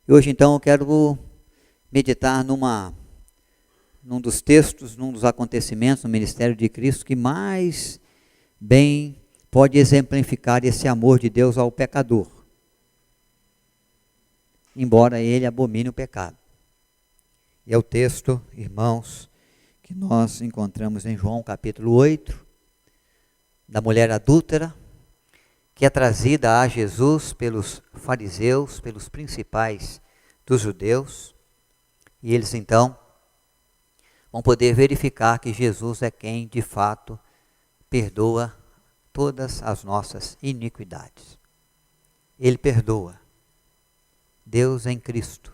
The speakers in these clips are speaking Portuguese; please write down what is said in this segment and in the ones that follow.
E hoje então eu quero meditar num dos textos, num dos acontecimentos no ministério de Cristo que mais bem pode exemplificar esse amor de Deus ao pecador, embora ele abomine o pecado. E é o texto, irmãos, que nós encontramos em João capítulo 8, da mulher adúltera, que é trazida a Jesus pelos fariseus, pelos principais dos judeus, e eles então vão poder verificar que Jesus é quem de fato perdoa todas as nossas iniquidades. Ele perdoa. Deus em Cristo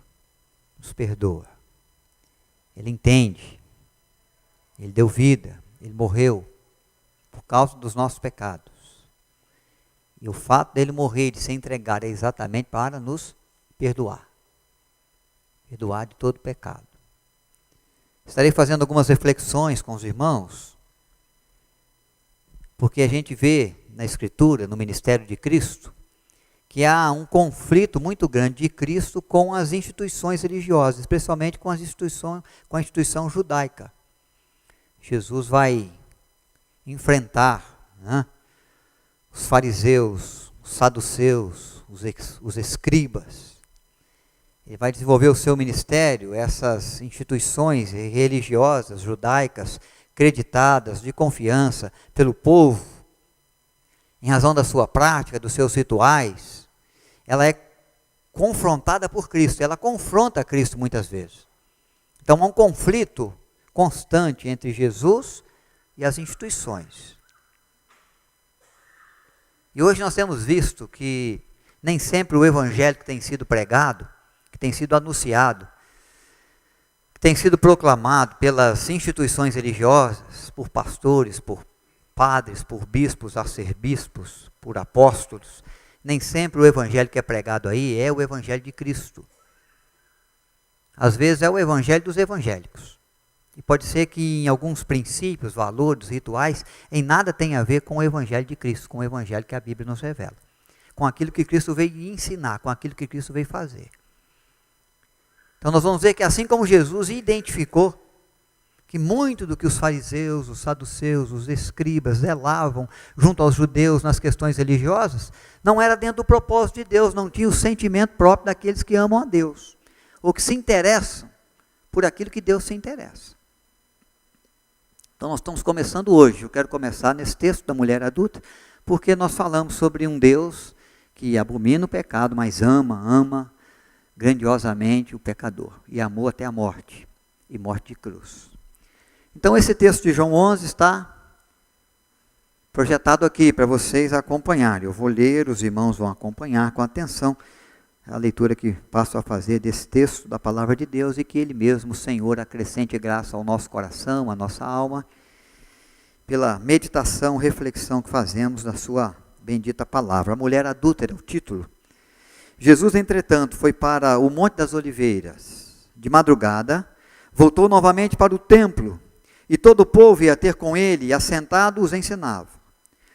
nos perdoa. Ele entende. Ele deu vida. Ele morreu por causa dos nossos pecados. E o fato dele morrer e de se entregar é exatamente para nos perdoar. Perdoar de todo pecado. Estarei fazendo algumas reflexões com os irmãos, porque a gente vê na Escritura, no ministério de Cristo, que há um conflito muito grande de Cristo com as instituições religiosas, especialmente com a instituição judaica. Jesus vai enfrentar, os fariseus, os saduceus, os escribas. Ele vai desenvolver o seu ministério, essas instituições religiosas, judaicas, creditadas, de confiança pelo povo, em razão da sua prática, dos seus rituais. Ela é confrontada por Cristo, ela confronta Cristo muitas vezes. Então há um conflito constante entre Jesus e as instituições. E hoje nós temos visto que nem sempre o evangelho que tem sido pregado, que tem sido anunciado, que tem sido proclamado pelas instituições religiosas, por pastores, por padres, por bispos, arcebispos, por apóstolos, nem sempre o evangelho que é pregado aí é o evangelho de Cristo. Às vezes é o evangelho dos evangélicos. E pode ser que em alguns princípios, valores, rituais, em nada tenha a ver com o evangelho de Cristo, com o evangelho que a Bíblia nos revela. Com aquilo que Cristo veio ensinar, com aquilo que Cristo veio fazer. Então nós vamos ver que assim como Jesus identificou que muito do que os fariseus, os saduceus, os escribas zelavam junto aos judeus nas questões religiosas, não era dentro do propósito de Deus, não tinha o sentimento próprio daqueles que amam a Deus, ou que se interessam por aquilo que Deus se interessa. Então nós estamos começando hoje, eu quero começar nesse texto da mulher adulta, porque nós falamos sobre um Deus que abomina o pecado, mas ama grandiosamente o pecador, e amou até a morte, e morte de cruz. Então esse texto de João 11 está projetado aqui para vocês acompanharem. Eu vou ler, os irmãos vão acompanhar com atenção a leitura que passo a fazer desse texto da palavra de Deus, e que Ele mesmo, o Senhor, acrescente graça ao nosso coração, à nossa alma, pela meditação, reflexão que fazemos da sua bendita palavra. A mulher adúltera, o título. Jesus, entretanto, foi para o Monte das Oliveiras. De madrugada, voltou novamente para o templo, e todo o povo ia ter com ele, e assentado os ensinava.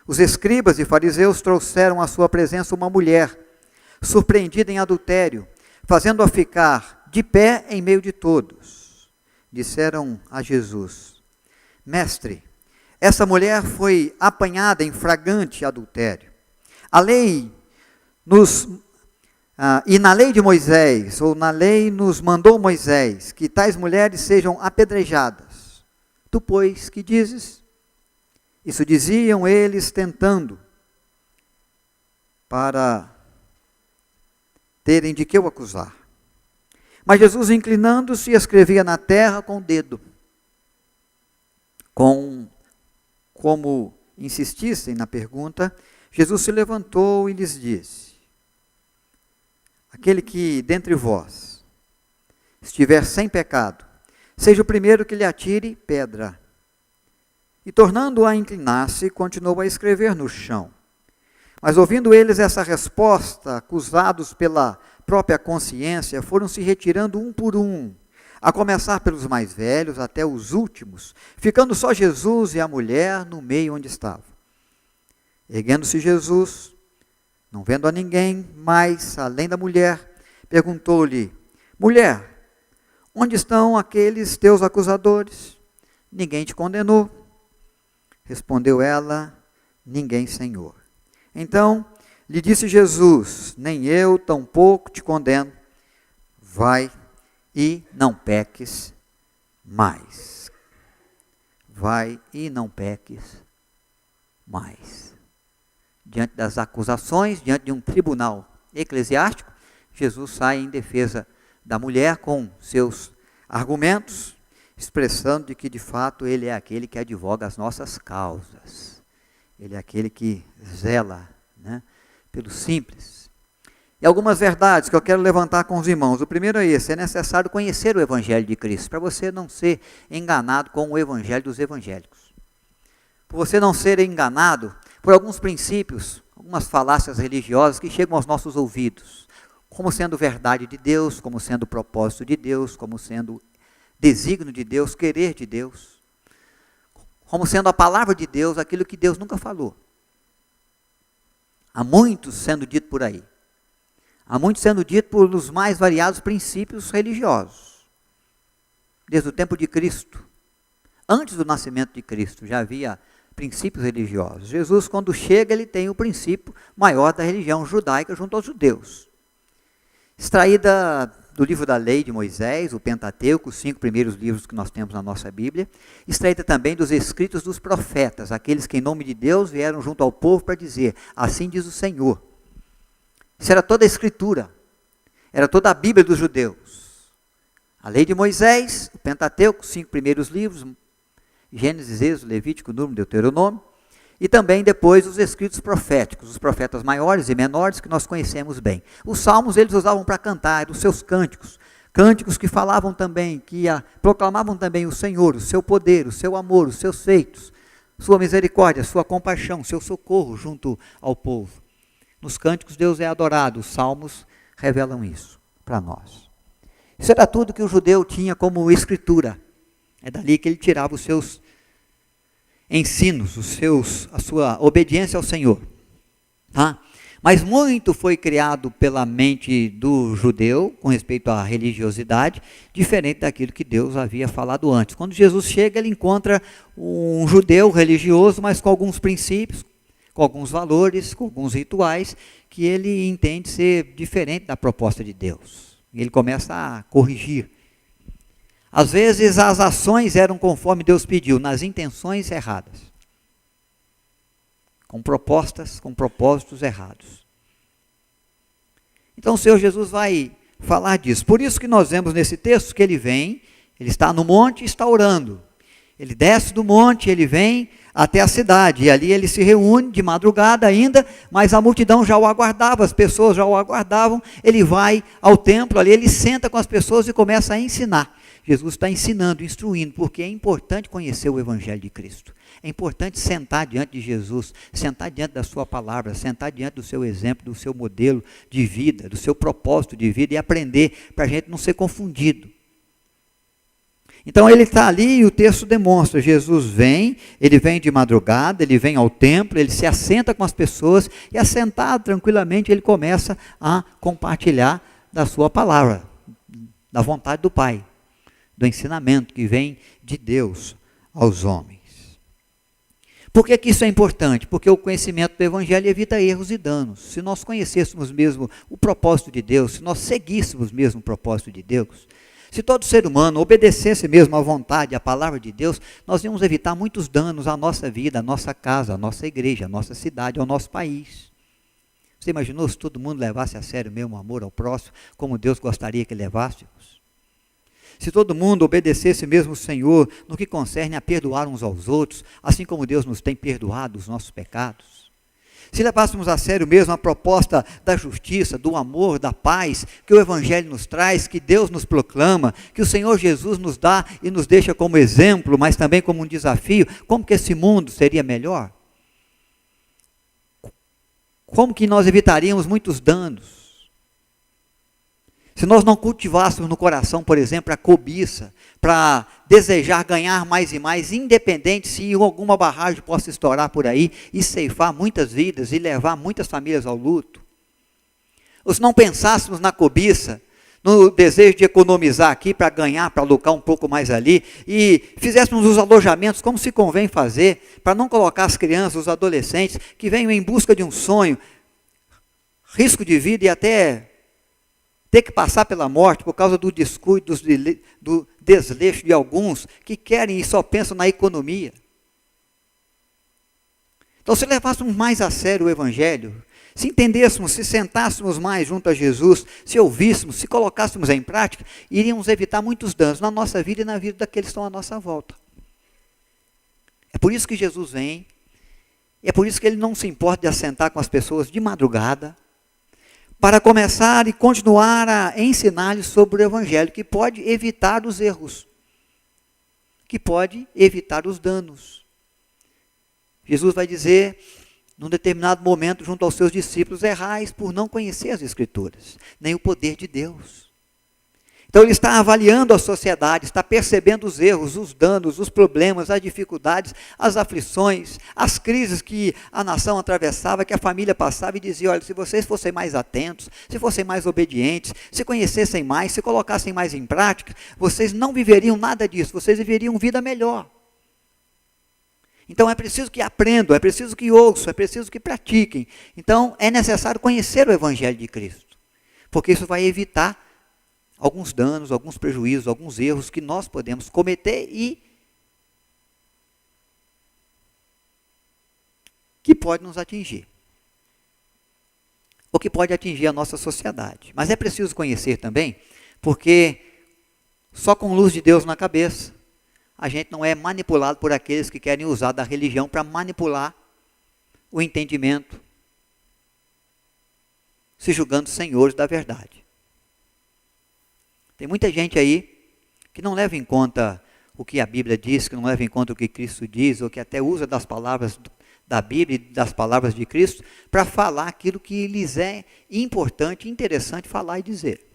Os escribas e fariseus trouxeram à sua presença uma mulher, surpreendida em adultério, fazendo-a ficar de pé em meio de todos. Disseram a Jesus: Mestre, essa mulher foi apanhada em flagrante adultério. A lei e na lei de Moisés, ou na lei nos mandou Moisés, que tais mulheres sejam apedrejadas. Tu, pois, que dizes? Isso diziam eles tentando, para terem de que o acusar. Mas Jesus, inclinando-se, escrevia na terra com o dedo. Como insistissem na pergunta, Jesus se levantou e lhes disse: Aquele que dentre vós estiver sem pecado, seja o primeiro que lhe atire pedra. E tornando-a a inclinar-se, continuou a escrever no chão. Mas ouvindo eles essa resposta, acusados pela própria consciência, foram se retirando um por um, a começar pelos mais velhos até os últimos, ficando só Jesus e a mulher no meio onde estava. Erguendo-se Jesus, não vendo a ninguém mais além da mulher, perguntou-lhe: mulher, onde estão aqueles teus acusadores? Ninguém te condenou? Respondeu ela: ninguém, Senhor. Então lhe disse Jesus: nem eu tampouco te condeno. Vai e não peques mais. Vai e não peques mais. Diante das acusações, diante de um tribunal eclesiástico, Jesus sai em defesa da mulher com seus argumentos, expressando de que de fato ele é aquele que advoga as nossas causas. Ele é aquele que zela, né, pelo simples. E algumas verdades que eu quero levantar com os irmãos. O primeiro é esse: é necessário conhecer o Evangelho de Cristo, para você não ser enganado com o Evangelho dos evangélicos. Para você não ser enganado por alguns princípios, algumas falácias religiosas que chegam aos nossos ouvidos, como sendo verdade de Deus, como sendo propósito de Deus, como sendo desígnio de Deus, querer de Deus, como sendo a palavra de Deus, aquilo que Deus nunca falou. Há muitos sendo dito por aí. Há muitos sendo dito por os mais variados princípios religiosos. Desde o tempo de Cristo, antes do nascimento de Cristo, já havia princípios religiosos. Jesus, quando chega, ele tem o princípio maior da religião judaica junto aos judeus. Extraída do livro da lei de Moisés, o Pentateuco, os 5 primeiros livros que nós temos na nossa Bíblia, extraída também dos escritos dos profetas, aqueles que em nome de Deus vieram junto ao povo para dizer: assim diz o Senhor. Isso era toda a escritura, era toda a Bíblia dos judeus. A lei de Moisés, o Pentateuco, os 5 primeiros livros, Gênesis, Êxodo, Levítico, Número, Deuteronômio, e também depois os escritos proféticos, os profetas maiores e menores que nós conhecemos bem. Os salmos eles usavam para cantar, os seus cânticos, cânticos que falavam também, proclamavam também o Senhor, o seu poder, o seu amor, os seus feitos, sua misericórdia, sua compaixão, seu socorro junto ao povo. Nos cânticos Deus é adorado, os salmos revelam isso para nós. Isso era tudo que o judeu tinha como escritura. É dali que ele tirava os seus ensinos, a sua obediência ao Senhor. Tá? Mas muito foi criado pela mente do judeu, com respeito à religiosidade, diferente daquilo que Deus havia falado antes. Quando Jesus chega, ele encontra um judeu religioso, mas com alguns princípios, com alguns valores, com alguns rituais, que ele entende ser diferente da proposta de Deus. E ele começa a corrigir. Às vezes as ações eram conforme Deus pediu, nas intenções erradas. Com propostas, com propósitos errados. Então o Senhor Jesus vai falar disso. Por isso que nós vemos nesse texto que ele vem, ele está no monte e está orando. Ele desce do monte, ele vem até a cidade, e ali ele se reúne de madrugada ainda, mas a multidão já o aguardava, as pessoas já o aguardavam. Ele vai ao templo, ali ele senta com as pessoas e começa a ensinar. Jesus está ensinando, instruindo, porque é importante conhecer o Evangelho de Cristo. É importante sentar diante de Jesus, sentar diante da sua palavra, sentar diante do seu exemplo, do seu modelo de vida, do seu propósito de vida e aprender, para a gente não ser confundido. Então ele está ali e o texto demonstra, Jesus vem, ele vem de madrugada, ele vem ao templo, ele se assenta com as pessoas e assentado tranquilamente ele começa a compartilhar da sua palavra, da vontade do Pai, do ensinamento que vem de Deus aos homens. Por que isso é importante? Porque o conhecimento do Evangelho evita erros e danos. Se nós conhecêssemos mesmo o propósito de Deus, se nós seguíssemos mesmo o propósito de Deus, se todo ser humano obedecesse mesmo à vontade, à palavra de Deus, nós íamos evitar muitos danos à nossa vida, à nossa casa, à nossa igreja, à nossa cidade, ao nosso país. Você imaginou se todo mundo levasse a sério mesmo o amor ao próximo, como Deus gostaria que levássemos? Se todo mundo obedecesse mesmo o Senhor no que concerne a perdoar uns aos outros, assim como Deus nos tem perdoado os nossos pecados. Se levássemos a sério mesmo a proposta da justiça, do amor, da paz, que o Evangelho nos traz, que Deus nos proclama, que o Senhor Jesus nos dá e nos deixa como exemplo, mas também como um desafio, como que esse mundo seria melhor? Como que nós evitaríamos muitos danos? Se nós não cultivássemos no coração, por exemplo, a cobiça, para desejar ganhar mais e mais, independente se alguma barragem possa estourar por aí e ceifar muitas vidas e levar muitas famílias ao luto. ou se não pensássemos na cobiça, no desejo de economizar aqui para ganhar, para alocar um pouco mais ali, e fizéssemos os alojamentos como se convém fazer, para não colocar as crianças, os adolescentes, que venham em busca de um sonho, risco de vida e até ter que passar pela morte por causa do descuido, do desleixo de alguns que querem e só pensam na economia. Então, se levássemos mais a sério o Evangelho, se entendêssemos, se sentássemos mais junto a Jesus, se ouvíssemos, se colocássemos em prática, iríamos evitar muitos danos na nossa vida e na vida daqueles que estão à nossa volta. É por isso que Jesus vem, é por isso que Ele não se importa de assentar com as pessoas de madrugada, para começar e continuar a ensinar-lhes sobre o Evangelho, que pode evitar os erros, que pode evitar os danos. Jesus vai dizer, num determinado momento, junto aos seus discípulos, errais por não conhecer as Escrituras, nem o poder de Deus. Então ele está avaliando a sociedade, está percebendo os erros, os danos, os problemas, as dificuldades, as aflições, as crises que a nação atravessava, que a família passava e dizia, olha, se vocês fossem mais atentos, se fossem mais obedientes, se conhecessem mais, se colocassem mais em prática, vocês não viveriam nada disso, vocês viveriam vida melhor. Então é preciso que aprendam, é preciso que ouçam, é preciso que pratiquem. Então é necessário conhecer o Evangelho de Cristo, porque isso vai evitar alguns danos, alguns prejuízos, alguns erros que nós podemos cometer e que pode nos atingir, ou que pode atingir a nossa sociedade. Mas é preciso conhecer também, porque só com luz de Deus na cabeça, a gente não é manipulado por aqueles que querem usar da religião para manipular o entendimento, se julgando senhores da verdade. Tem muita gente aí que não leva em conta o que a Bíblia diz, que não leva em conta o que Cristo diz, ou que até usa das palavras da Bíblia e das palavras de Cristo para falar aquilo que lhes é importante e interessante falar e dizer.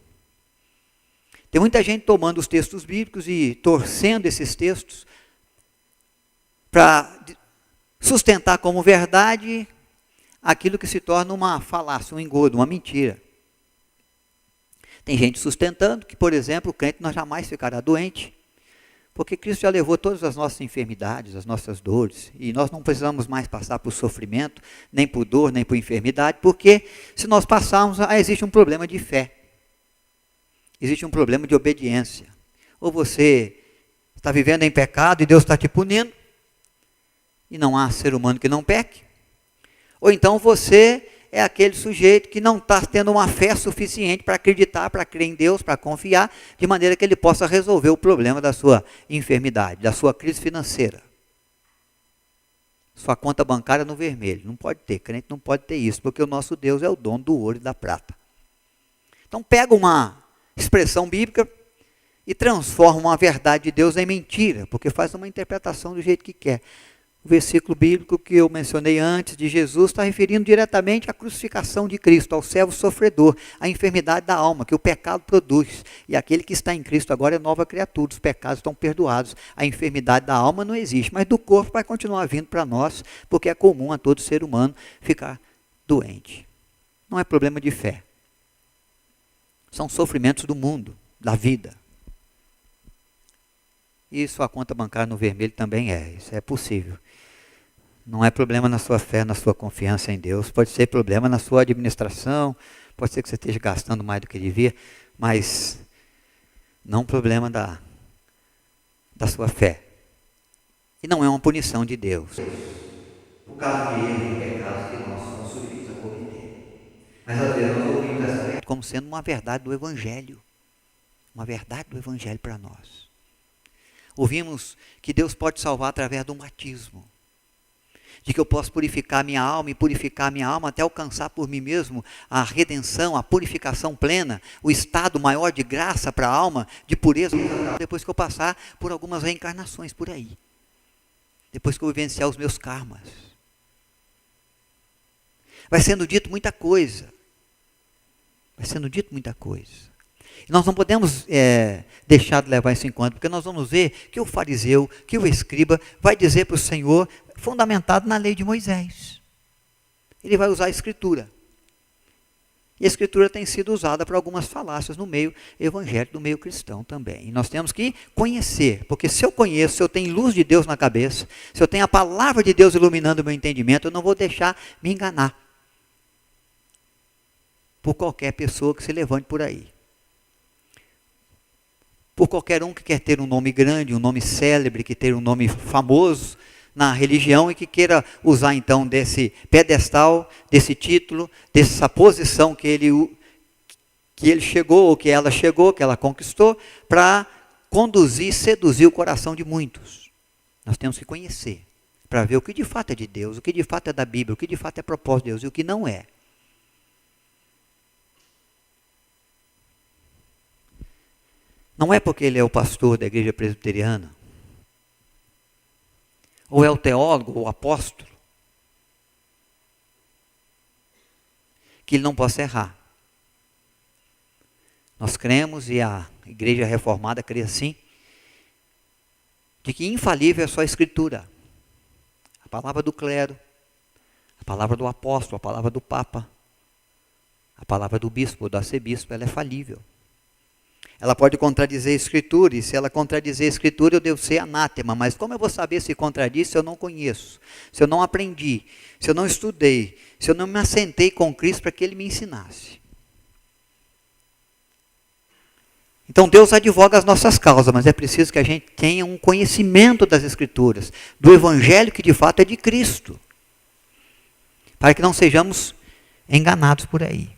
Tem muita gente tomando os textos bíblicos e torcendo esses textos para sustentar como verdade aquilo que se torna uma falácia, um engodo, uma mentira. Tem gente sustentando que, por exemplo, o crente não jamais ficará doente, porque Cristo já levou todas as nossas enfermidades, as nossas dores, e nós não precisamos mais passar por sofrimento, nem por dor, nem por enfermidade, porque se nós passarmos, existe um problema de fé. Existe um problema de obediência. Ou você está vivendo em pecado e Deus está te punindo, e não há ser humano que não peque. Ou então você é aquele sujeito que não está tendo uma fé suficiente para acreditar, para crer em Deus, para confiar, de maneira que Ele possa resolver o problema da sua enfermidade, da sua crise financeira. Sua conta bancária no vermelho. Não pode ter, crente não pode ter isso, porque o nosso Deus é o dono do ouro e da prata. Então pega uma expressão bíblica e transforma uma verdade de Deus em mentira, porque faz uma interpretação do jeito que quer. O versículo bíblico que eu mencionei antes de Jesus está referindo diretamente à crucificação de Cristo, ao servo sofredor, à enfermidade da alma que o pecado produz. E aquele que está em Cristo agora é nova criatura, os pecados estão perdoados. A enfermidade da alma não existe, mas do corpo vai continuar vindo para nós, porque é comum a todo ser humano ficar doente. Não é problema de fé. São sofrimentos do mundo, da vida. E sua conta bancária no vermelho também é, isso é possível. Não é problema na sua fé, na sua confiança em Deus, pode ser problema na sua administração, pode ser que você esteja gastando mais do que devia, mas não problema da sua fé. E não é uma punição de Deus. Por causa de erros e pecados que nós somos submetidos a cometer. Mas às vezes nós ouvimos essa verdade como sendo uma verdade do Evangelho. Uma verdade do Evangelho para nós. Ouvimos que Deus pode salvar através do batismo. De que eu posso purificar minha alma e purificar minha alma até alcançar por mim mesmo a redenção, a purificação plena, o estado maior de graça para a alma, de pureza, depois que eu passar por algumas reencarnações por aí. Depois que eu vivenciar os meus karmas. Vai sendo dito muita coisa. Vai sendo dito muita coisa. E nós não podemos deixar de levar isso em conta, porque nós vamos ver que o fariseu, que o escriba, vai dizer para o Senhor, fundamentado na lei de Moisés. Ele vai usar a escritura. E a Escritura tem sido usada para algumas falácias no meio evangélico, no meio cristão também. E nós temos que conhecer, porque se eu conheço, se eu tenho luz de Deus na cabeça, se eu tenho a palavra de Deus iluminando o meu entendimento, eu não vou deixar me enganar por qualquer pessoa que se levante por aí. Por qualquer um que quer ter um nome grande, um nome célebre, que ter um nome famoso na religião e que queira usar então desse pedestal, desse título, dessa posição que ele chegou, ou que ela chegou, que ela conquistou, para conduzir, seduzir o coração de muitos. Nós temos que conhecer, para ver o que de fato é de Deus, o que de fato é da Bíblia, o que de fato é propósito de Deus e o que não é. Não é porque ele é o pastor da igreja presbiteriana, ou é o teólogo, ou o apóstolo, que ele não possa errar. Nós cremos, e a igreja reformada crê assim, de que infalível é só a Escritura. A palavra do clero, a palavra do apóstolo, a palavra do papa, a palavra do bispo ou do arcebispo, ela é falível. Ela pode contradizer a Escritura, e se ela contradizer a Escritura, eu devo ser anátema. Mas como eu vou saber se contradiz se eu não conheço, se eu não aprendi, se eu não estudei, se eu não me assentei com Cristo para que Ele me ensinasse? Então Deus advoga as nossas causas, mas é preciso que a gente tenha um conhecimento das Escrituras, do Evangelho que de fato é de Cristo, para que não sejamos enganados por aí.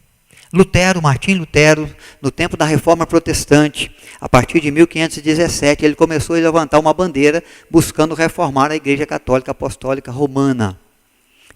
Martim Lutero, no tempo da Reforma Protestante, a partir de 1517, ele começou a levantar uma bandeira buscando reformar a Igreja Católica Apostólica Romana.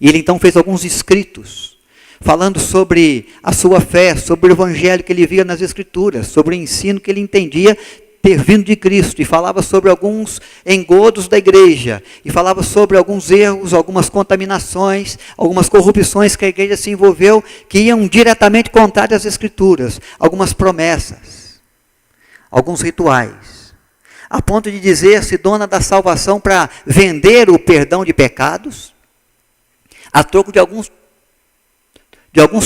E ele então fez alguns escritos, falando sobre a sua fé, sobre o Evangelho que ele via nas Escrituras, sobre o ensino que ele entendia ter vindo de Cristo, e falava sobre alguns engodos da igreja, e falava sobre alguns erros, algumas contaminações, algumas corrupções que a igreja se envolveu, que iam diretamente contrárias às Escrituras, algumas promessas, alguns rituais, a ponto de dizer-se dona da salvação para vender o perdão de pecados, a troco de alguns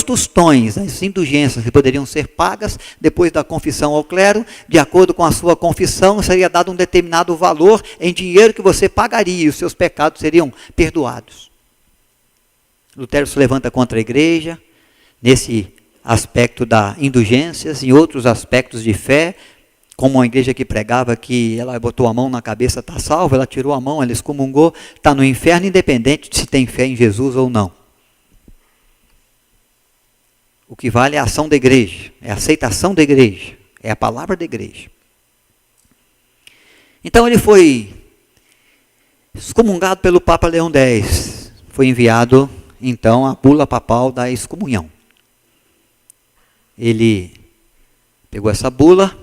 tostões, as indulgências que poderiam ser pagas depois da confissão ao clero, de acordo com a sua confissão, seria dado um determinado valor em dinheiro que você pagaria e os seus pecados seriam perdoados. Lutero se levanta contra a igreja, nesse aspecto da indulgências, em outros aspectos de fé, como uma igreja que pregava que ela botou a mão na cabeça, está salva, ela tirou a mão, ela excomungou, está no inferno, independente de se tem fé em Jesus ou não. O que vale é a ação da igreja, é a aceitação da igreja, é a palavra da igreja. Então ele foi excomungado pelo Papa Leão X. Foi enviado, então, a bula papal da excomunhão. Ele pegou essa bula,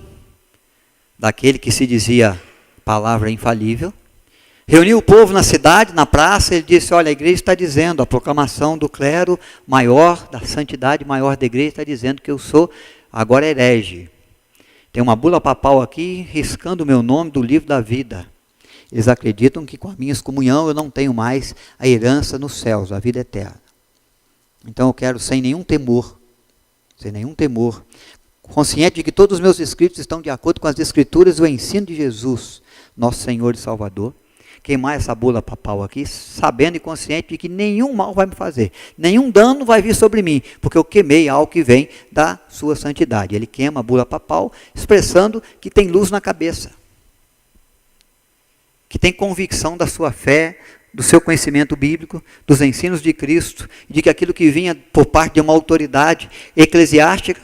daquele que se dizia palavra infalível, reuniu o povo na cidade, na praça, ele disse, olha, a igreja está dizendo, a proclamação do clero maior, da santidade maior da igreja, está dizendo que eu sou agora herege. Tem uma bula papal aqui, riscando o meu nome do livro da vida. Eles acreditam que com a minha excomunhão eu não tenho mais a herança nos céus, a vida eterna. Então eu quero sem nenhum temor, consciente de que todos os meus escritos estão de acordo com as Escrituras e o ensino de Jesus, nosso Senhor e Salvador, queimar essa bula papal aqui, sabendo e consciente de que nenhum mal vai me fazer, nenhum dano vai vir sobre mim, porque eu queimei algo que vem da sua santidade. Ele queima a bula papal, expressando que tem luz na cabeça, que tem convicção da sua fé, do seu conhecimento bíblico, dos ensinos de Cristo, de que aquilo que vinha por parte de uma autoridade eclesiástica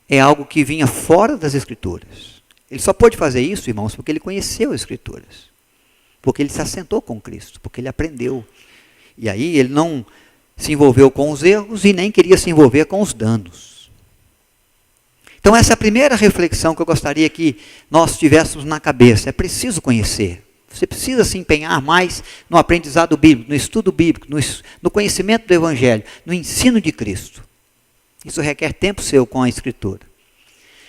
é algo que vinha fora das Escrituras. Ele só pôde fazer isso, irmãos, porque ele conheceu as Escrituras. Porque ele se assentou com Cristo, porque ele aprendeu. E aí ele não se envolveu com os erros e nem queria se envolver com os danos. Então essa é a primeira reflexão que eu gostaria que nós tivéssemos na cabeça. É preciso conhecer. Você precisa se empenhar mais no aprendizado bíblico, no estudo bíblico, no conhecimento do Evangelho, no ensino de Cristo. Isso requer tempo seu com a Escritura.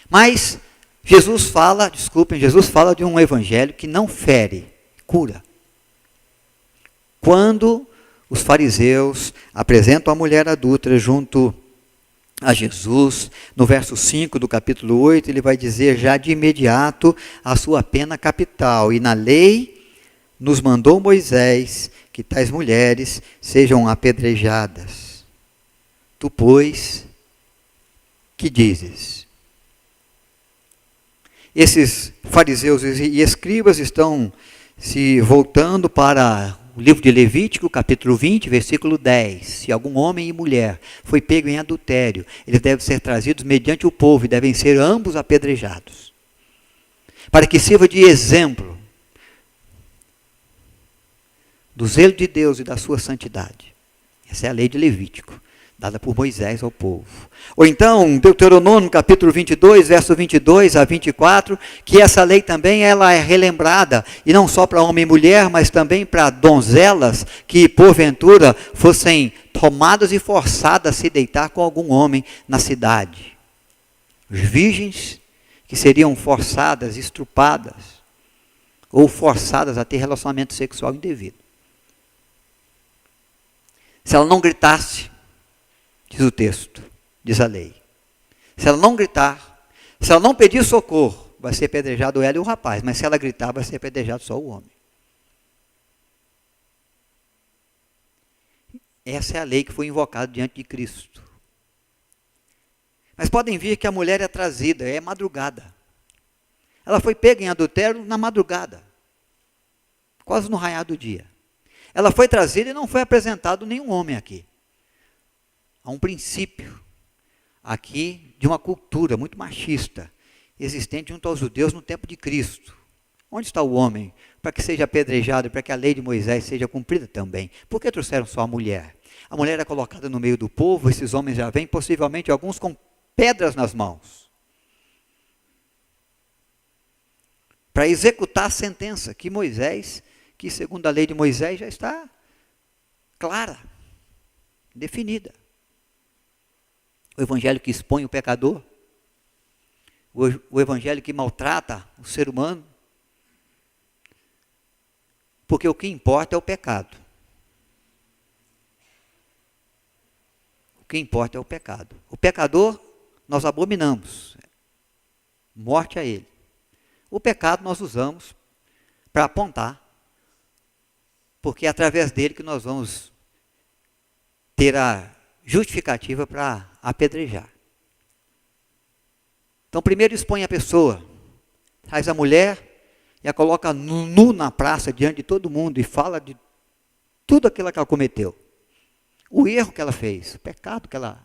Mas Jesus fala de um Evangelho que não fere, cura. Quando os fariseus apresentam a mulher adúltera junto a Jesus. No verso 5 do capítulo 8, ele vai dizer já de imediato a sua pena capital. E na lei nos mandou Moisés que tais mulheres sejam apedrejadas. Tu, pois, que dizes? Esses fariseus e escribas estão se voltando para o livro de Levítico, capítulo 20, versículo 10. Se algum homem e mulher foi pego em adultério, eles devem ser trazidos mediante o povo e devem ser ambos apedrejados, para que sirva de exemplo do zelo de Deus e da sua santidade. Essa é a lei de Levítico, dada por Moisés ao povo. Ou então, Deuteronômio, capítulo 22, verso 22 a 24, que essa lei também ela é relembrada, e não só para homem e mulher, mas também para donzelas que, porventura, fossem tomadas e forçadas a se deitar com algum homem na cidade. Os virgens que seriam forçadas, estrupadas, ou forçadas a ter relacionamento sexual indevido. Se ela não gritasse, diz o texto, diz a lei. Se ela não gritar, se ela não pedir socorro, vai ser apedrejado ela e o rapaz. Mas se ela gritar, vai ser apedrejado só o homem. Essa é a lei que foi invocada diante de Cristo. Mas podem ver que a mulher é trazida, é madrugada. Ela foi pega em adultério na madrugada, quase no raiar do dia. Ela foi trazida e não foi apresentado nenhum homem aqui. Há um princípio aqui de uma cultura muito machista, existente junto aos judeus no tempo de Cristo. Onde está o homem? Para que seja apedrejado, para que a lei de Moisés seja cumprida também. Por que trouxeram só a mulher? A mulher é colocada no meio do povo, esses homens já vêm, possivelmente alguns com pedras nas mãos, para executar a sentença que Moisés, que segundo a lei de Moisés já está clara, definida. O evangelho que expõe o pecador, o evangelho que maltrata o ser humano, porque o que importa é o pecado. O que importa é o pecado. O pecador nós abominamos, morte a ele. O pecado nós usamos para apontar, porque é através dele que nós vamos ter a justificativa para apedrejar. Então, primeiro expõe a pessoa, traz a mulher e a coloca nu na praça, diante de todo mundo, e fala de tudo aquilo que ela cometeu. O erro que ela fez, o pecado que ela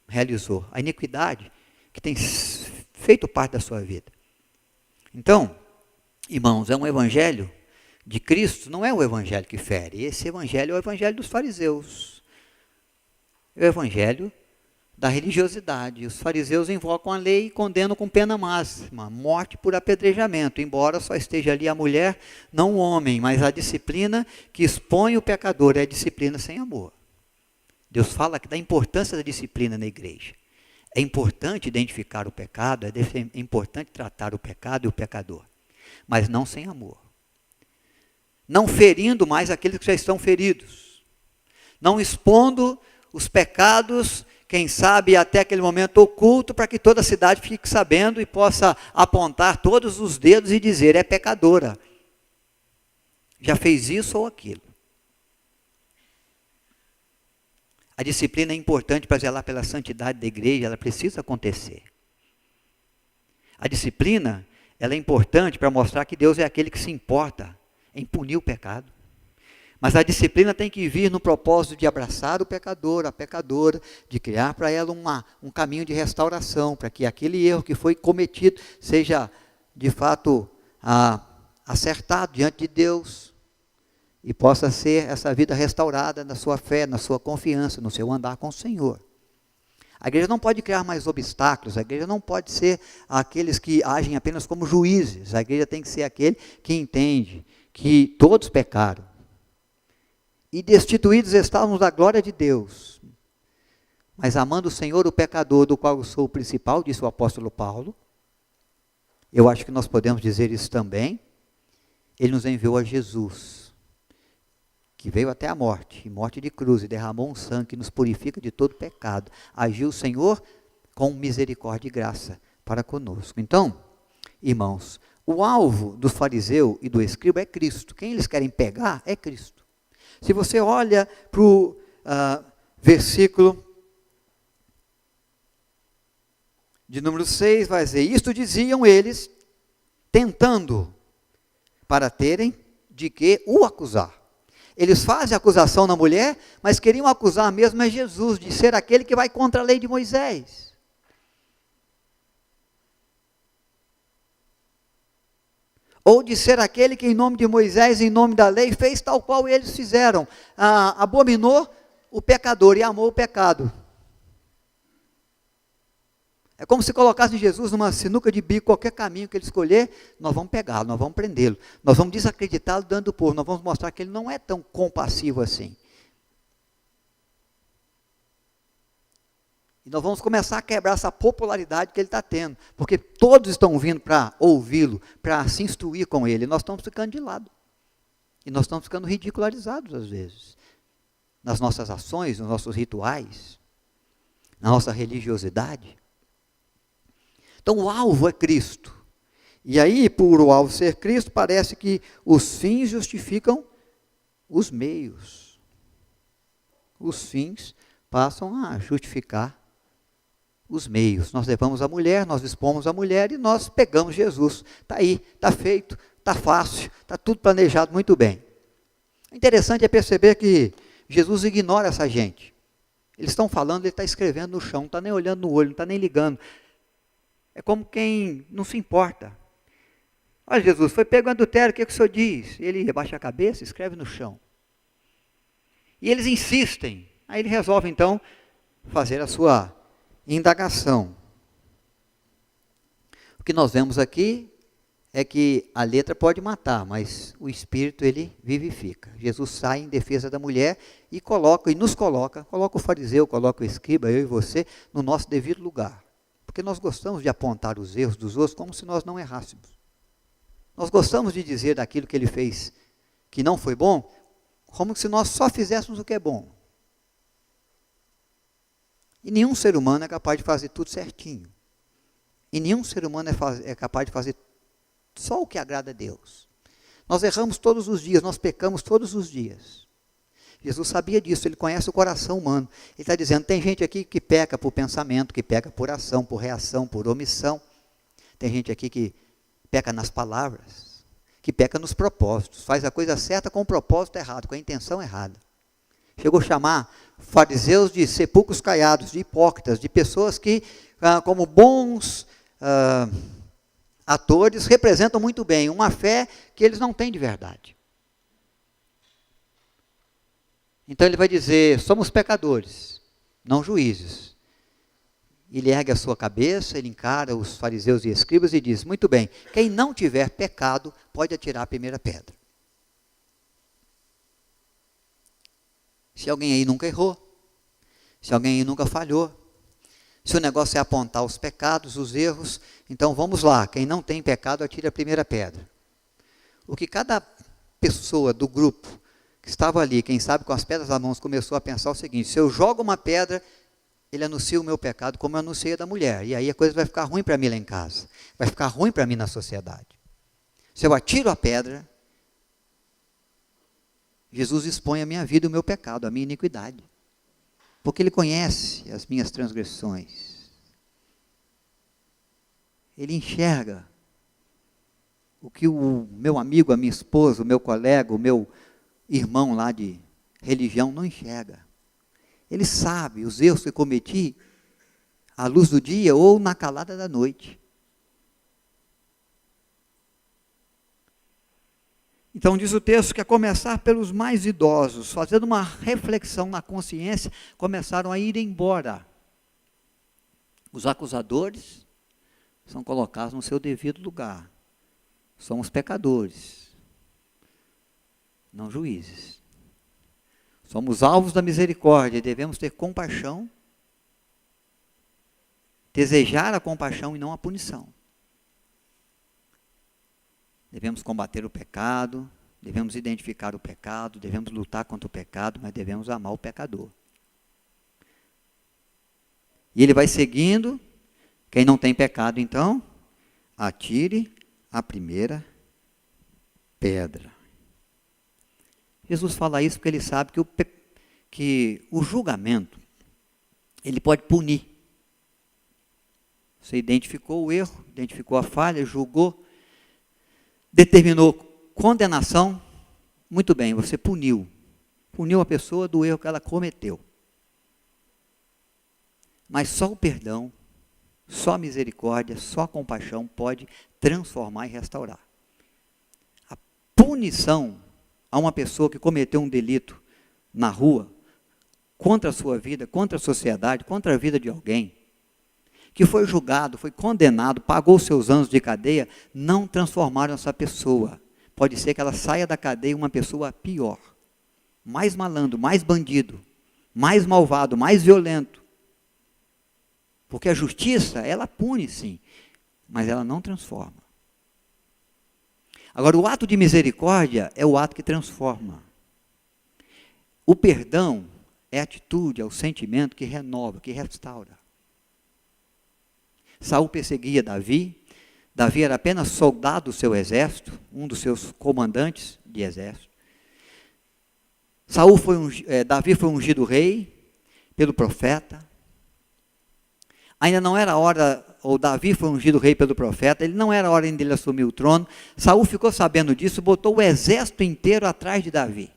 realizou, a iniquidade que tem feito parte da sua vida. Então, irmãos, é um evangelho de Cristo, não é o evangelho que fere. Esse evangelho é o evangelho dos fariseus. É o evangelho da religiosidade. Os fariseus invocam a lei e condenam com pena máxima, morte por apedrejamento, embora só esteja ali a mulher, não o homem, mas a disciplina que expõe o pecador é a disciplina sem amor. Deus fala da importância da disciplina na igreja. É importante identificar o pecado, é importante tratar o pecado e o pecador, mas não sem amor. Não ferindo mais aqueles que já estão feridos. Não expondo os pecados, quem sabe até aquele momento oculto, para que toda a cidade fique sabendo e possa apontar todos os dedos e dizer, é pecadora. Já fez isso ou aquilo. A disciplina é importante para zelar pela santidade da igreja, ela precisa acontecer. A disciplina, ela é importante para mostrar que Deus é aquele que se importa em punir o pecado. Mas a disciplina tem que vir no propósito de abraçar o pecador, a pecadora, de criar para ela um caminho de restauração, para que aquele erro que foi cometido seja, de fato, acertado diante de Deus e possa ser essa vida restaurada na sua fé, na sua confiança, no seu andar com o Senhor. A igreja não pode criar mais obstáculos, a igreja não pode ser aqueles que agem apenas como juízes, a igreja tem que ser aquele que entende que todos pecaram e destituídos estávamos da glória de Deus, mas amando o Senhor, o pecador, do qual eu sou o principal, disse o apóstolo Paulo. Eu acho que nós podemos dizer isso também. Ele nos enviou a Jesus, que veio até a morte, e morte de cruz, e derramou um sangue que nos purifica de todo pecado. Agiu o Senhor com misericórdia e graça para conosco. Então, irmãos, o alvo do fariseu e do escriba é Cristo. Quem eles querem pegar é Cristo. Se você olha para o versículo de número 6, vai dizer: isto diziam eles, tentando, para terem de que o acusar. Eles fazem acusação na mulher, mas queriam acusar mesmo a Jesus, de ser aquele que vai contra a lei de Moisés. Ou de ser aquele que em nome de Moisés, em nome da lei, fez tal qual eles fizeram. Abominou o pecador e amou o pecado. É como se colocasse Jesus numa sinuca de bico, qualquer caminho que ele escolher, nós vamos pegá-lo, nós vamos prendê-lo, nós vamos desacreditá-lo dentro do povo, nós vamos mostrar que ele não é tão compassivo assim. E nós vamos começar a quebrar essa popularidade que ele está tendo, porque todos estão vindo para ouvi-lo, para se instruir com ele, e nós estamos ficando de lado. E nós estamos ficando ridicularizados às vezes, nas nossas ações, nos nossos rituais, na nossa religiosidade. Então o alvo é Cristo. E aí, por o alvo ser Cristo, parece que os fins justificam os meios. Os fins passam a justificar os meios. Nós levamos a mulher, nós expomos a mulher e nós pegamos Jesus. Está aí, está feito, está fácil, está tudo planejado muito bem. O interessante é perceber que Jesus ignora essa gente. Eles estão falando, ele está escrevendo no chão, não está nem olhando no olho, não está nem ligando. É como quem não se importa. Olha, Jesus, foi pego em adultério, o que o senhor diz? Ele abaixa a cabeça, escreve no chão. E eles insistem. Aí ele resolve, então, fazer a sua indagação. O que nós vemos aqui é que a letra pode matar, mas o espírito, ele vivifica. Jesus sai em defesa da mulher e nos coloca o fariseu, coloca o escriba, eu e você, no nosso devido lugar. Porque nós gostamos de apontar os erros dos outros como se nós não errássemos. Nós gostamos de dizer daquilo que ele fez que não foi bom, como se nós só fizéssemos o que é bom. E nenhum ser humano é capaz de fazer tudo certinho. E nenhum ser humano é capaz de fazer só o que agrada a Deus. Nós erramos todos os dias, nós pecamos todos os dias. Jesus sabia disso, ele conhece o coração humano. Ele está dizendo, tem gente aqui que peca por pensamento, que peca por ação, por reação, por omissão. Tem gente aqui que peca nas palavras, que peca nos propósitos, faz a coisa certa com o propósito errado, com a intenção errada. Chegou a chamar fariseus de sepulcros caiados, de hipócritas, de pessoas que, como bons atores, representam muito bem uma fé que eles não têm de verdade. Então ele vai dizer, somos pecadores, não juízes. Ele ergue a sua cabeça, ele encara os fariseus e escribas e diz, muito bem, quem não tiver pecado pode atirar a primeira pedra. Se alguém aí nunca errou, se alguém aí nunca falhou, se o negócio é apontar os pecados, os erros, então vamos lá, quem não tem pecado atire a primeira pedra. O que cada pessoa do grupo que estava ali, quem sabe com as pedras nas mãos, começou a pensar o seguinte, se eu jogo uma pedra, ele anuncia o meu pecado como eu anunciei a da mulher, e aí a coisa vai ficar ruim para mim lá em casa, vai ficar ruim para mim na sociedade. Se eu atiro a pedra, Jesus expõe a minha vida e o meu pecado, a minha iniquidade, porque ele conhece as minhas transgressões, ele enxerga o que o meu amigo, a minha esposa, o meu colega, o meu irmão lá de religião não enxerga. Ele sabe os erros que cometi à luz do dia ou na calada da noite. Então diz o texto que a começar pelos mais idosos, fazendo uma reflexão na consciência, começaram a ir embora. Os acusadores são colocados no seu devido lugar. Somos pecadores, não juízes. Somos alvos da misericórdia e devemos ter compaixão, desejar a compaixão e não a punição. Devemos combater o pecado, Devemos identificar o pecado, devemos lutar contra o pecado, mas devemos amar o pecador. E ele vai seguindo. Quem não tem pecado, então, atire a primeira pedra. Jesus fala isso porque ele sabe que o julgamento, ele pode punir. Você identificou o erro, identificou a falha, julgou, determinou condenação, muito bem, você puniu a pessoa do erro que ela cometeu. Mas só o perdão, só a misericórdia, só a compaixão pode transformar e restaurar. A punição a uma pessoa que cometeu um delito na rua, contra a sua vida, contra a sociedade, contra a vida de alguém, que foi julgado, foi condenado, pagou seus anos de cadeia, não transformaram essa pessoa. Pode ser que ela saia da cadeia uma pessoa pior, mais malandro, mais bandido, mais malvado, mais violento. Porque a justiça, ela pune sim, mas ela não transforma. Agora, o ato de misericórdia é o ato que transforma. O perdão é a atitude, é o sentimento que renova, que restaura. Saul perseguia Davi. Davi era apenas soldado do seu exército, um dos seus comandantes de exército. Davi foi ungido rei pelo profeta. Ainda não era hora, ou Davi foi ungido rei pelo profeta, ele não era hora ainda dele assumir o trono. Saul ficou sabendo disso, botou o exército inteiro atrás de Davi.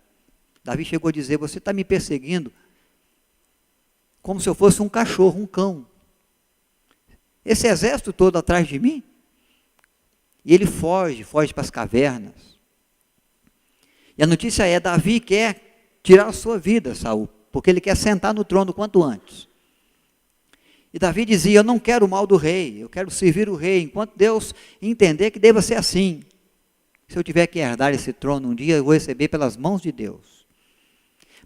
Davi chegou a dizer: você está me perseguindo como se eu fosse um cachorro, um cão. Esse exército todo atrás de mim. E ele foge para as cavernas. E a notícia é: Davi quer tirar a sua vida, Saul, porque ele quer sentar no trono quanto antes. E Davi dizia: eu não quero o mal do rei, eu quero servir o rei, enquanto Deus entender que deva ser assim. Se eu tiver que herdar esse trono um dia, eu vou receber pelas mãos de Deus.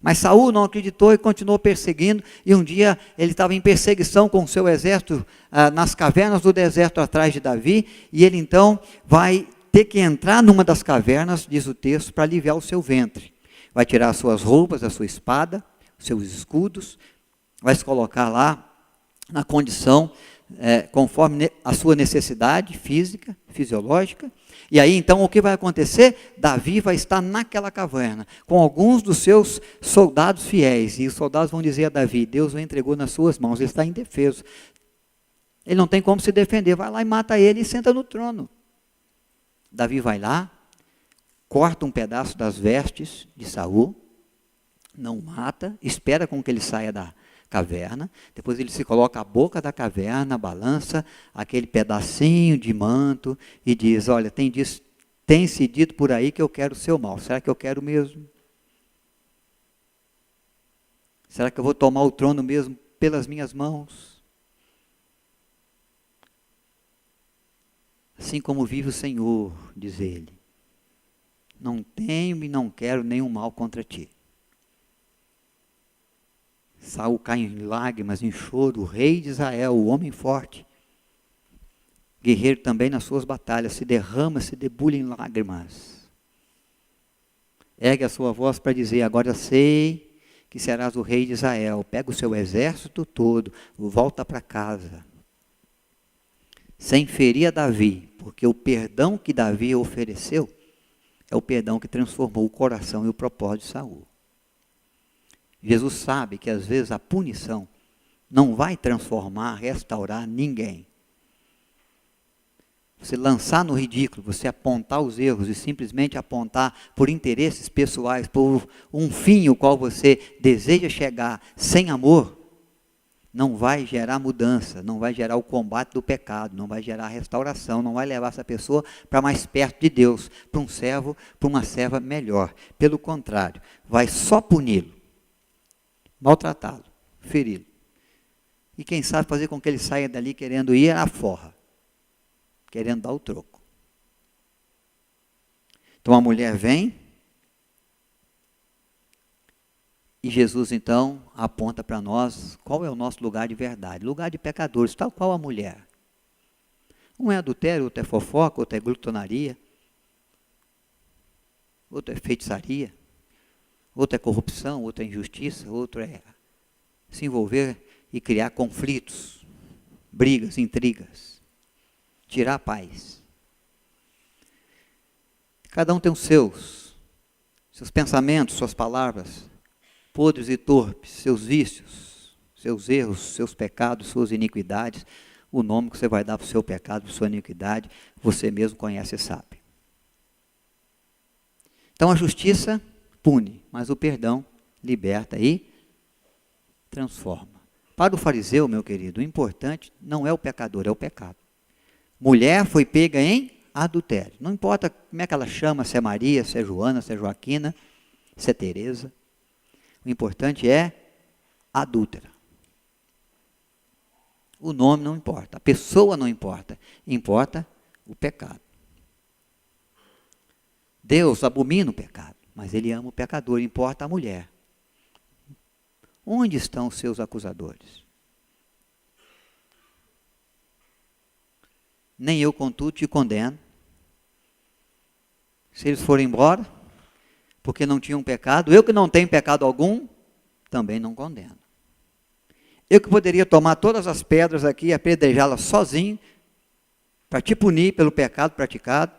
Mas Saul não acreditou e continuou perseguindo, e um dia ele estava em perseguição com o seu exército, nas cavernas do deserto atrás de Davi, e ele então vai ter que entrar numa das cavernas, diz o texto, para aliviar o seu ventre. Vai tirar as suas roupas, a sua espada, os seus escudos, vai se colocar lá na condição, conforme a sua necessidade física, fisiológica. E aí então o que vai acontecer? Davi vai estar naquela caverna, com alguns dos seus soldados fiéis, e os soldados vão dizer a Davi: Deus o entregou nas suas mãos, ele está indefeso, ele não tem como se defender, vai lá e mata ele e senta no trono. Davi vai lá, corta um pedaço das vestes de Saul, não mata, espera com que ele saia da caverna, depois ele se coloca à boca da caverna, balança aquele pedacinho de manto e diz: olha, tem se dito por aí que eu quero o seu mal, será que eu quero mesmo? Será que eu vou tomar o trono mesmo pelas minhas mãos? Assim como vive o Senhor, diz ele, não tenho e não quero nenhum mal contra ti. Saul cai em lágrimas, em choro, o rei de Israel, o homem forte, guerreiro também nas suas batalhas, se derrama, se debulha em lágrimas. Ergue a sua voz para dizer: agora sei que serás o rei de Israel. Pega o seu exército todo, volta para casa, sem ferir a Davi, porque o perdão que Davi ofereceu é o perdão que transformou o coração e o propósito de Saul. Jesus sabe que às vezes a punição não vai transformar, restaurar ninguém. Você lançar no ridículo, você apontar os erros e simplesmente apontar por interesses pessoais, por um fim ao qual você deseja chegar sem amor, não vai gerar mudança, não vai gerar o combate do pecado, não vai gerar restauração, não vai levar essa pessoa para mais perto de Deus, para um servo, para uma serva melhor. Pelo contrário, vai só puni-lo, maltratá-lo, feri-lo. E quem sabe fazer com que ele saia dali querendo ir à forra, querendo dar o troco. Então a mulher vem, e Jesus então aponta para nós qual é o nosso lugar de verdade, lugar de pecadores, tal qual a mulher. Um é adultério, outro é fofoca, outro é glutonaria, outro é feitiçaria, outro é corrupção, outro é injustiça, outro é se envolver e criar conflitos, brigas, intrigas, tirar a paz. Cada um tem os seus pensamentos, suas palavras, podres e torpes, seus vícios, seus erros, seus pecados, suas iniquidades. O nome que você vai dar para o seu pecado, para a sua iniquidade, você mesmo conhece e sabe. Então a justiça pune, mas o perdão liberta e transforma. Para o fariseu, meu querido, o importante não é o pecador, é o pecado. Mulher foi pega em adultério. Não importa como é que ela chama, se é Maria, se é Joana, se é Joaquina, se é Teresa. O importante é adúltera. O nome não importa, a pessoa não importa, importa o pecado. Deus abomina o pecado, mas Ele ama o pecador, importa a mulher. Onde estão os seus acusadores? Nem eu, contudo, te condeno. Se eles forem embora, porque não tinham pecado, eu que não tenho pecado algum, também não condeno. Eu que poderia tomar todas as pedras aqui e apedrejá-las sozinho, para te punir pelo pecado praticado,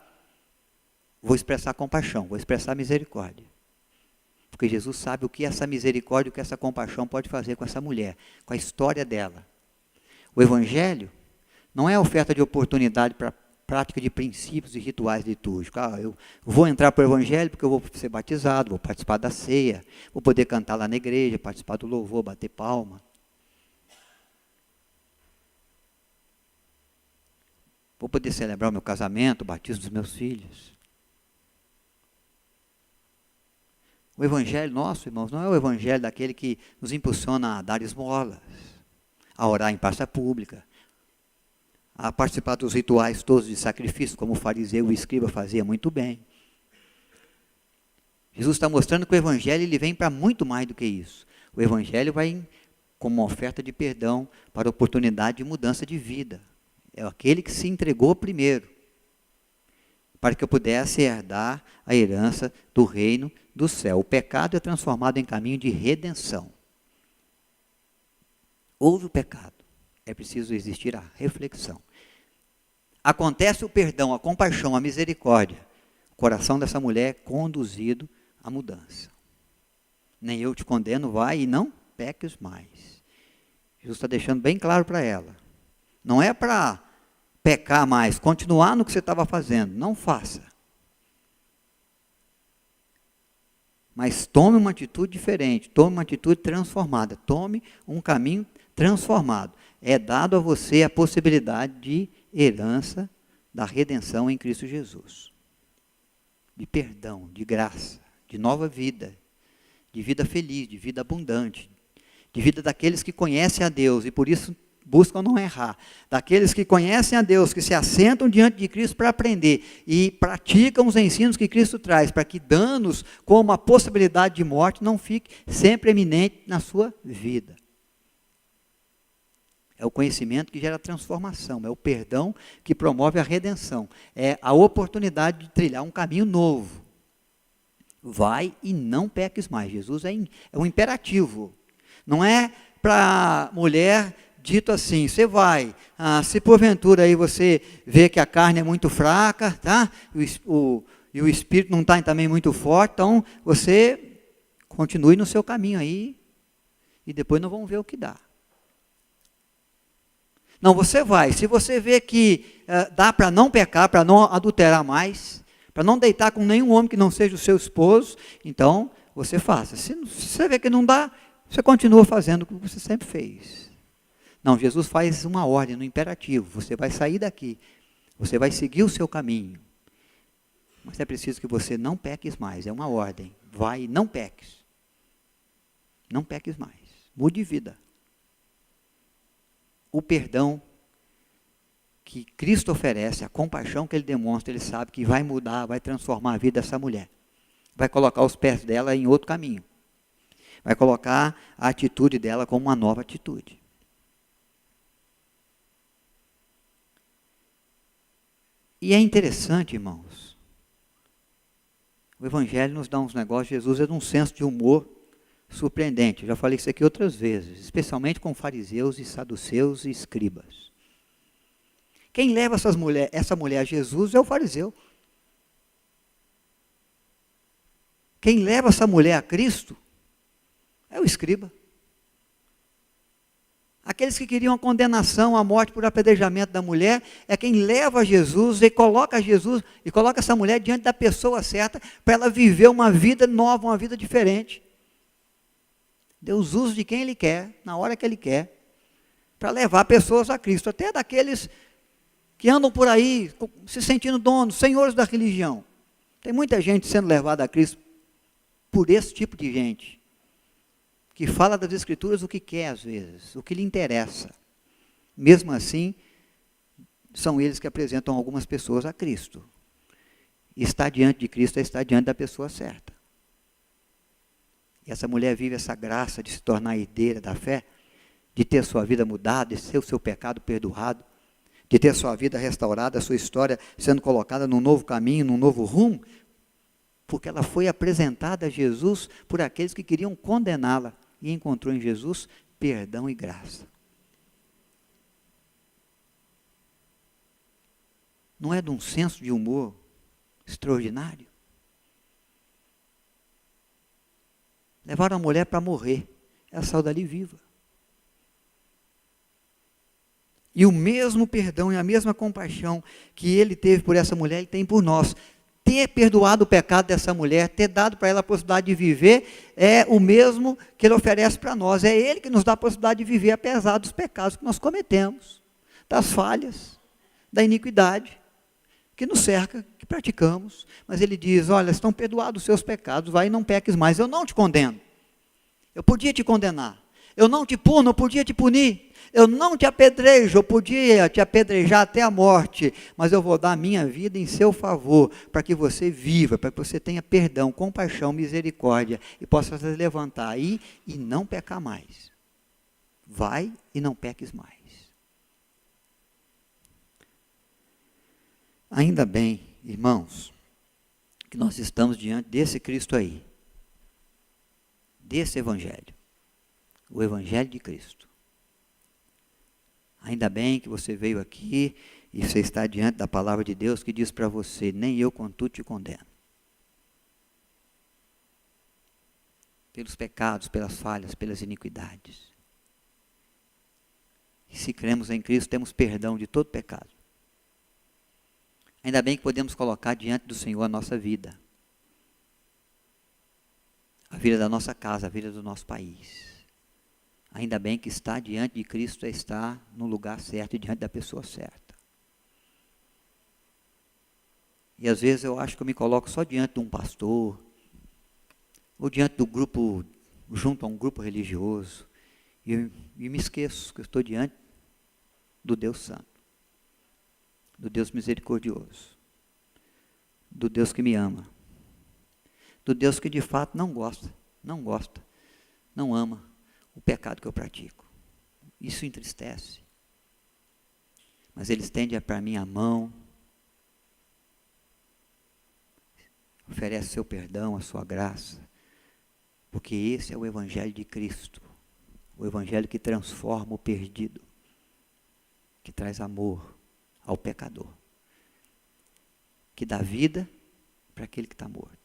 vou expressar compaixão, vou expressar misericórdia. Porque Jesus sabe o que essa misericórdia, o que essa compaixão pode fazer com essa mulher, com a história dela. O Evangelho não é a oferta de oportunidade para prática de princípios e rituais litúrgicos. Eu vou entrar para o Evangelho porque eu vou ser batizado, vou participar da ceia, vou poder cantar lá na igreja, participar do louvor, bater palma. Vou poder celebrar o meu casamento, o batismo dos meus filhos. O Evangelho nosso, irmãos, não é o Evangelho daquele que nos impulsiona a dar esmolas, a orar em praça pública, a participar dos rituais todos de sacrifício, como o fariseu e o escriba fazia muito bem. Jesus está mostrando que o Evangelho ele vem para muito mais do que isso. O Evangelho vai como uma oferta de perdão para a oportunidade de mudança de vida. É aquele que se entregou primeiro, para que eu pudesse herdar a herança do reino do céu. O pecado é transformado em caminho de redenção. Houve o pecado, é preciso existir a reflexão. Acontece o perdão, a compaixão, a misericórdia. O coração dessa mulher é conduzido à mudança. Nem eu te condeno, vai e não peques mais. Jesus está deixando bem claro para ela. Não é para pecar mais, continuar no que você estava fazendo, não faça. Mas tome uma atitude diferente, tome uma atitude transformada, tome um caminho transformado. É dado a você a possibilidade de herança da redenção em Cristo Jesus. De perdão, de graça, de nova vida, de vida feliz, de vida abundante, de vida daqueles que conhecem a Deus e por isso buscam não errar, daqueles que conhecem a Deus, que se assentam diante de Cristo para aprender e praticam os ensinos que Cristo traz, para que danos como a possibilidade de morte não fique sempre eminente na sua vida. É o conhecimento que gera transformação, é o perdão que promove a redenção, é a oportunidade de trilhar um caminho novo. Vai e não peques mais. Jesus é um imperativo, não é para a mulher dito assim, você vai, se porventura aí você vê que a carne é muito fraca, tá? E o espírito não está também muito forte, então você continue no seu caminho aí, e depois nós vamos ver o que dá. Não, você vai, se você vê que dá para não pecar, para não adulterar mais, para não deitar com nenhum homem que não seja o seu esposo, então você faça. Se você vê que não dá, você continua fazendo o que você sempre fez. Não, Jesus faz uma ordem no imperativo, você vai sair daqui, você vai seguir o seu caminho, mas é preciso que você não peques mais, é uma ordem, vai e não peques mais, mude de vida. O perdão que Cristo oferece, a compaixão que Ele demonstra, Ele sabe que vai mudar, vai transformar a vida dessa mulher, vai colocar os pés dela em outro caminho, vai colocar a atitude dela como uma nova atitude. E é interessante, irmãos, O Evangelho nos dá uns negócios, Jesus é de um senso de humor surpreendente. Eu já falei isso aqui outras vezes, especialmente com fariseus e saduceus e escribas. Quem leva essa mulher a Jesus é o fariseu. Quem leva essa mulher a Cristo é o escriba. Aqueles que queriam a condenação, a morte por apedrejamento da mulher, é quem leva Jesus e coloca essa mulher diante da pessoa certa, para ela viver uma vida nova, uma vida diferente. Deus usa de quem Ele quer, na hora que Ele quer, para levar pessoas a Cristo, até daqueles que andam por aí, se sentindo donos, senhores da religião. Tem muita gente sendo levada a Cristo por esse tipo de gente, que fala das Escrituras o que quer às vezes, o que lhe interessa. Mesmo assim, são eles que apresentam algumas pessoas a Cristo. E estar diante de Cristo é estar diante da pessoa certa. E essa mulher vive essa graça de se tornar herdeira da fé, de ter sua vida mudada, de ter o seu pecado perdoado, de ter sua vida restaurada, a sua história sendo colocada num novo caminho, num novo rumo, porque ela foi apresentada a Jesus por aqueles que queriam condená-la, e encontrou em Jesus perdão e graça. Não é de um senso de humor extraordinário? Levaram a mulher para morrer, ela saiu dali viva. E o mesmo perdão e a mesma compaixão que ele teve por essa mulher, ele tem por nós. Ter perdoado o pecado dessa mulher, ter dado para ela a possibilidade de viver, é o mesmo que ele oferece para nós. É ele que nos dá a possibilidade de viver, apesar dos pecados que nós cometemos, das falhas, da iniquidade que nos cerca, que praticamos. Mas ele diz, olha, estão perdoados os seus pecados, vai e não peques mais. Eu não te condeno. Eu podia te condenar. Eu não te puno, eu podia te punir. Eu não te apedrejo, eu podia te apedrejar até a morte, mas eu vou dar a minha vida em seu favor, para que você viva, para que você tenha perdão, compaixão, misericórdia, e possa se levantar aí e não pecar mais. Vai e não peques mais. Ainda bem, irmãos, que nós estamos diante desse Cristo aí, desse Evangelho, o Evangelho de Cristo. Ainda bem que você veio aqui e você está diante da palavra de Deus que diz para você, nem eu contudo te condeno. Pelos pecados, pelas falhas, pelas iniquidades. E se cremos em Cristo, temos perdão de todo pecado. Ainda bem que podemos colocar diante do Senhor a nossa vida. A vida da nossa casa, a vida do nosso país. Ainda bem que estar diante de Cristo é estar no lugar certo e diante da pessoa certa. E às vezes eu acho que eu me coloco só diante de um pastor, ou diante do grupo, junto a um grupo religioso, e me esqueço que eu estou diante do Deus Santo, do Deus misericordioso, do Deus que me ama, do Deus que de fato não gosta, não ama o pecado que eu pratico. Isso entristece. Mas Ele estende para mim a mão, oferece seu perdão, a sua graça, porque esse é o Evangelho de Cristo, o Evangelho que transforma o perdido, que traz amor ao pecador, que dá vida para aquele que está morto.